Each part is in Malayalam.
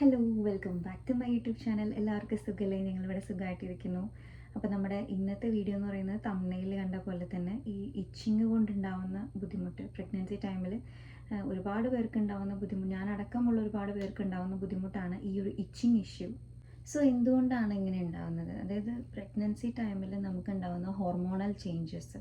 Hello, welcome back to my YouTube channel. എല്ലാവർക്കും സുഖമല്ലേ? ഞങ്ങളിവിടെ സുഖമായിട്ടിരിക്കുന്നു. അപ്പോൾ നമ്മുടെ ഇന്നത്തെ വീഡിയോ എന്ന് പറയുന്നത് തംബ്നെയിൽ കണ്ട പോലെ തന്നെ ഈ ഇച്ചിങ് കൊണ്ടുണ്ടാവുന്ന ബുദ്ധിമുട്ട്, പ്രഗ്നൻസി ടൈമിൽ ഒരുപാട് പേർക്ക് ഉണ്ടാവുന്ന ബുദ്ധിമുട്ട്, ഞാനടക്കമുള്ള ഒരുപാട് പേർക്ക് ഉണ്ടാവുന്ന ബുദ്ധിമുട്ടാണ് ഈ ഒരു ഇച്ചിങ് ഇഷ്യൂ. സോ എന്തുകൊണ്ടാണ് ഇങ്ങനെ ഉണ്ടാകുന്നത്? അതായത് പ്രഗ്നൻസി ടൈമിൽ നമുക്കുണ്ടാകുന്ന ഹോർമോണൽ ചേഞ്ചസ്,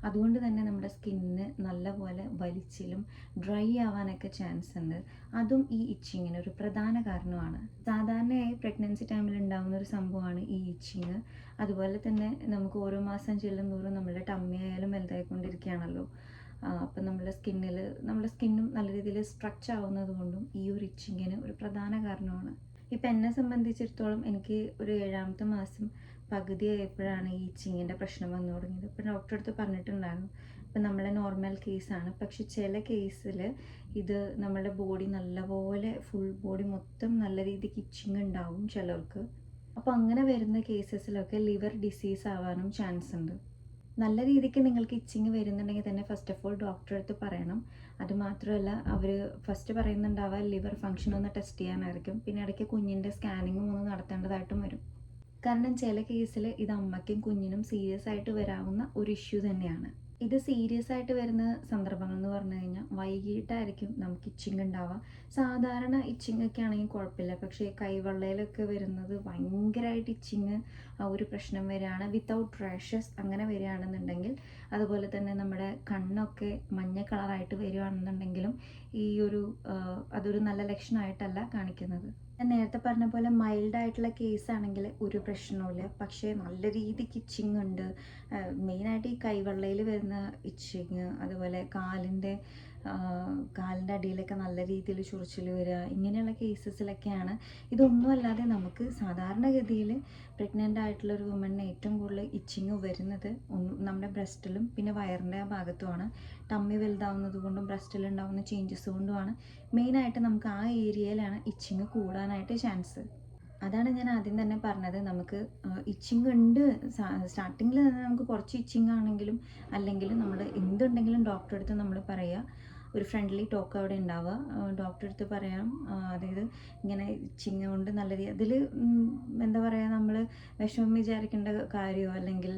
അതുകൊണ്ട് തന്നെ നമ്മുടെ സ്കിന്നിന് നല്ലപോലെ വലിച്ചിലും ഡ്രൈ ആവാനൊക്കെ ചാൻസ് ഉണ്ട്. അതും ഈ ഇച്ചിങ്ങിന് ഒരു പ്രധാന കാരണമാണ്. സാധാരണയായി പ്രഗ്നൻസി ടൈമിൽ ഉണ്ടാകുന്ന ഒരു സംഭവമാണ് ഈ ഇച്ചിങ്. അതുപോലെ തന്നെ നമുക്ക് ഓരോ മാസം ചെല്ലുന്തോറും നമ്മുടെ ടമ്മി ആയാലും വലുതായിക്കൊണ്ടിരിക്കുകയാണല്ലോ. അപ്പം നമ്മുടെ സ്കിന്നും നല്ല രീതിയിൽ സ്ട്രെച്ച് ആവുന്നത് കൊണ്ടും ഈ ഒരു ഇച്ചിങ്ങിന് ഒരു പ്രധാന കാരണമാണ്. ഇപ്പം എന്നെ സംബന്ധിച്ചിടത്തോളം എനിക്ക് ഒരു 7ാമത്തെ മാസം പകുതിയായപ്പോഴാണ് ഈ ഇച്ചിങ്ങിൻ്റെ പ്രശ്നം വന്നു തുടങ്ങിയത്. ഇപ്പം ഡോക്ടറെ അടുത്ത് പറഞ്ഞിട്ടുണ്ടായിരുന്നു, ഇപ്പം നമ്മളെ നോർമൽ കേസാണ്, പക്ഷെ ചില കേസിൽ ഇത് നമ്മുടെ ബോഡി നല്ലപോലെ ഫുൾ ബോഡി മൊത്തം നല്ല രീതിക്ക് ഇച്ചിങ് ഉണ്ടാവും ചിലർക്ക്. അപ്പോൾ അങ്ങനെ വരുന്ന കേസസിലൊക്കെ ലിവർ ഡിസീസ് ആവാനും ചാൻസ് ഉണ്ട്. നല്ല രീതിക്ക് നിങ്ങൾക്ക് ഇച്ചിങ് വരുന്നുണ്ടെങ്കിൽ തന്നെ ഫസ്റ്റ് ഓഫ് ഓൾ ഡോക്ടറെ അടുത്ത് പറയണം. അതുമാത്രമല്ല, അവർ ഫസ്റ്റ് പറയുന്നുണ്ടാവുക ലിവർ ഫങ്ഷൻ ഒന്ന് ടെസ്റ്റ് ചെയ്യാനായിരിക്കും. പിന്നെ ഇടയ്ക്ക് കുഞ്ഞിൻ്റെ സ്കാനിങ്ങും ഒന്ന് നടത്തേണ്ടതായിട്ടും വരും. കാരണം ചില കേസിൽ ഇത് അമ്മയ്ക്കും കുഞ്ഞിനും സീരിയസ് ആയിട്ട് വരാവുന്ന ഒരു ഇഷ്യൂ തന്നെയാണ്. ഇത് സീരിയസ് ആയിട്ട് വരുന്ന സന്ദർഭങ്ങൾ എന്ന് പറഞ്ഞു കഴിഞ്ഞാൽ വൈകിട്ടായിരിക്കും നമുക്ക് ഇച്ചിങ് ഉണ്ടാവുക. സാധാരണ ഇച്ചിങ് ഒക്കെ ആണെങ്കിൽ കുഴപ്പമില്ല, പക്ഷേ കൈവെള്ളയിലൊക്കെ വരുന്നത് ഭയങ്കരമായിട്ട് ഇച്ചിങ് ആ ഒരു പ്രശ്നം വരികയാണ്, വിത്തൗട്ട് റാഷസ് അങ്ങനെ വരികയാണെന്നുണ്ടെങ്കിൽ, അതുപോലെ തന്നെ നമ്മുടെ കണ്ണൊക്കെ മഞ്ഞ കളറായിട്ട് വരികയാണെന്നുണ്ടെങ്കിലും അതൊരു നല്ല ലക്ഷണമായിട്ടല്ല കാണിക്കുന്നത്. ഞാൻ നേരത്തെ പറഞ്ഞ പോലെ മൈൽഡ് ആയിട്ടുള്ള കേസാണെങ്കിൽ ഒരു പ്രശ്നവുമില്ല, പക്ഷേ നല്ല രീതിക്ക് ഇച്ചിങ് ഉണ്ട്. മെയിനായിട്ട് ഈ കൈവെള്ളയിൽ വരുന്ന ഇച്ചിങ്, അതുപോലെ കാലിൻ്റെ അടിയിലൊക്കെ നല്ല രീതിയിൽ ചൊറിച്ചിൽ വരിക, ഇങ്ങനെയുള്ള കേസസിലൊക്കെയാണ്. ഇതൊന്നും അല്ലാതെ നമുക്ക് സാധാരണഗതിയിൽ പ്രഗ്നൻ്റ് ആയിട്ടുള്ള ഒരു വുമണിന് ഏറ്റവും കൂടുതൽ ഇച്ചിങ് വരുന്നത് നമ്മുടെ ബ്രസ്റ്റിലും പിന്നെ വയറിൻ്റെ ആ ഭാഗത്തുമാണ്. ടമ്മി വലുതാവുന്നത് കൊണ്ടും ബ്രസ്റ്റിലുണ്ടാവുന്ന ചേഞ്ചസ് കൊണ്ടുമാണ് മെയിനായിട്ട് നമുക്ക് ആ ഏരിയയിലാണ് ഇച്ചിങ് കൂടാനായിട്ട് ചാൻസ്. അതാണ് ഞാൻ ആദ്യം തന്നെ പറഞ്ഞത്, നമുക്ക് ഇച്ചിങ് ഉണ്ട്. സ്റ്റാർട്ടിങ്ങിൽ തന്നെ നമുക്ക് കുറച്ച് ഇച്ചിങ് ആണെങ്കിലും അല്ലെങ്കിലും നമ്മൾ എന്തുണ്ടെങ്കിലും ഡോക്ടറെ അടുത്ത് നമ്മൾ പറയുക. ഒരു ഫ്രണ്ട്ലി ടോക്ക് അവിടെ ഉണ്ടാവുക. ഡോക്ടറെ അടുത്ത് പറയാം, അതായത് ഇങ്ങനെ ഇച്ചിങ് കൊണ്ട് നല്ല അതിൽ എന്താ പറയുക, നമ്മൾ വിഷമം വിചാരിക്കേണ്ട കാര്യമോ അല്ലെങ്കിൽ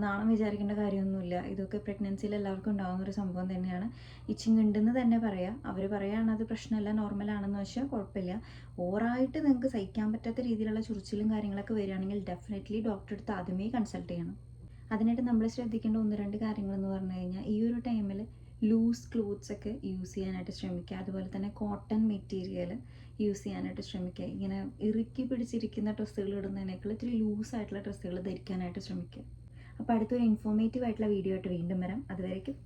നാണം വിചാരിക്കേണ്ട കാര്യമൊന്നുമില്ല. ഇതൊക്കെ പ്രഗ്നൻസിയിൽ എല്ലാവർക്കും ഉണ്ടാകുന്ന ഒരു സംഭവം തന്നെയാണ്. ഇച്ചിങ് ഉണ്ടെന്ന് തന്നെ പറയാം. അവർ പറയുകയാണ് അത് പ്രശ്നമല്ല, നോർമലാണെന്ന് വെച്ചാൽ കുഴപ്പമില്ല. ഓവറായിട്ട് നിങ്ങൾക്ക് സഹിക്കാൻ പറ്റാത്ത രീതിയിലുള്ള ചൊറിച്ചിലും കാര്യങ്ങളൊക്കെ വരികയാണെങ്കിൽ ഡെഫിനറ്റ്ലി ഡോക്ടറെ അടുത്ത് ആദ്യമേ കൺസൾട്ട് ചെയ്യണം. അതിനായിട്ട് നമ്മൾ ശ്രദ്ധിക്കേണ്ട 1-2 കാര്യങ്ങളെന്ന് പറഞ്ഞു കഴിഞ്ഞാൽ, ഈ ഒരു ടൈമിൽ ലൂസ് ക്ലോത്ത്സ് ഒക്കെ യൂസ് ചെയ്യാനായിട്ട് ശ്രമിക്കുക. അതുപോലെ തന്നെ കോട്ടൺ മെറ്റീരിയൽ യൂസ് ചെയ്യാനായിട്ട് ശ്രമിക്കുക. ഇങ്ങനെ ഇറുക്കി പിടിച്ചിരിക്കുന്ന ഡ്രസ്സുകൾ ഇടുന്നതിനേക്കാൾ ഇത്തിരി ലൂസായിട്ടുള്ള ഡ്രസ്സുകൾ ധരിക്കാനായിട്ട് ശ്രമിക്കുക. അപ്പോൾ അടുത്തൊരു ഇൻഫോർമേറ്റീവ് ആയിട്ടുള്ള വീഡിയോ ആയിട്ട് വീണ്ടും വരാം. അതുവരേക്കും